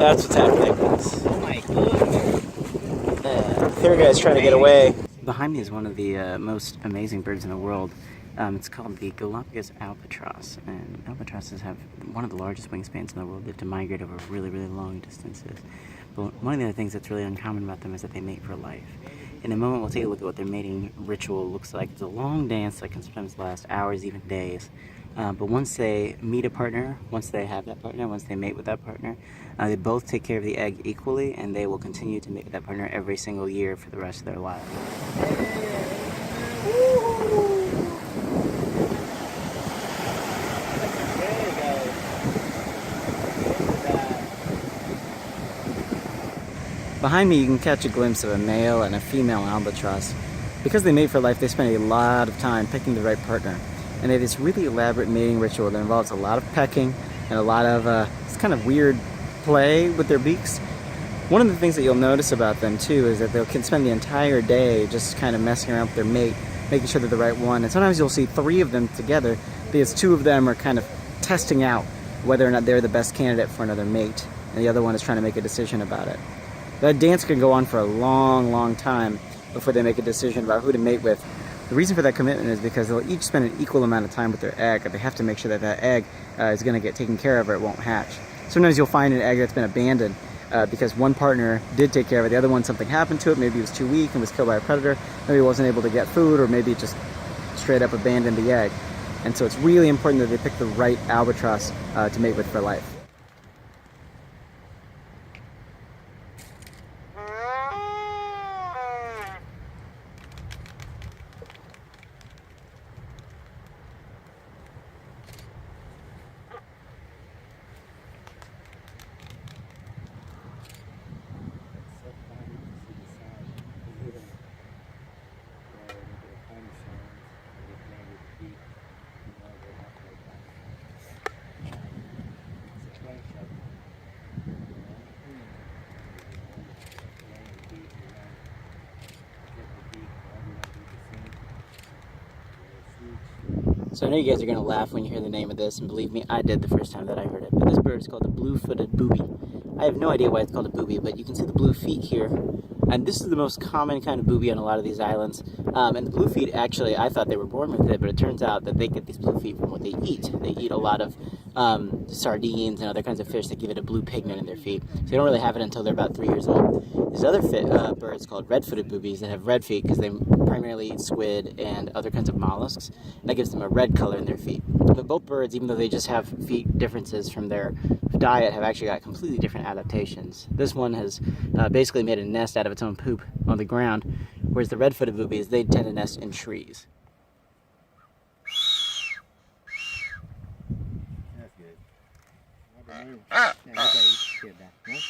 That's what's happening. Oh my goodness. The third guy's trying to get away. Behind me is one of the most amazing birds in the world. It's called the Galapagos albatross, and albatrosses have one of the largest wingspans in the world. They have to migrate over really, really long distances. But one of the other things that's really uncommon about them is that they mate for life. In a moment, we'll take a look at what their mating ritual looks like. It's a long dance that can sometimes last hours, even days. But once they meet a partner, once they have that partner, once they mate with that partner, they both take care of the egg equally, and they will continue to mate with that partner every single year for the rest of their lives. Behind me, you can catch a glimpse of a male and a female albatross. Because they mate for life, they spend a lot of time picking the right partner. And they have this really elaborate mating ritual that involves a lot of pecking and a lot of this kind of weird play with their beaks. One of the things that you'll notice about them too is that they can spend the entire day just kind of messing around with their mate, making sure they're the right one. And sometimes you'll see 3 of them together because 2 of them are kind of testing out whether or not they're the best candidate for another mate, and the other one is trying to make a decision about it. That dance can go on for a long, long time before they make a decision about who to mate with. The reason for that commitment is because they'll each spend an equal amount of time with their egg, and they have to make sure that that egg is going to get taken care of or it won't hatch. Sometimes you'll find an egg that's been abandoned because one partner did take care of it, the other one something happened to it, maybe it was too weak and was killed by a predator, maybe it wasn't able to get food, or maybe it just straight up abandoned the egg. And so it's really important that they pick the right albatross to mate with for life. So I know you guys are going to laugh when you hear the name of this, and believe me, I did the first time that I heard it. But this bird is called the blue-footed booby. I have no idea why it's called a booby, but you can see the blue feet here. And this is the most common kind of booby on a lot of these islands. And the blue feet, actually, I thought they were born with it, but it turns out that they get these blue feet from what they eat. They eat a lot of sardines and other kinds of fish that give it a blue pigment in their feet. So they don't really have it until they're about 3 years old. There's other birds called red-footed boobies that have red feet because they primarily eat squid and other kinds of mollusks. And that gives them a red color in their feet. But both birds, even though they just have feet differences from their diet, have actually got completely different adaptations. This one has basically made a nest out of its own poop on the ground, whereas the red-footed boobies, they tend to nest in trees. That's good.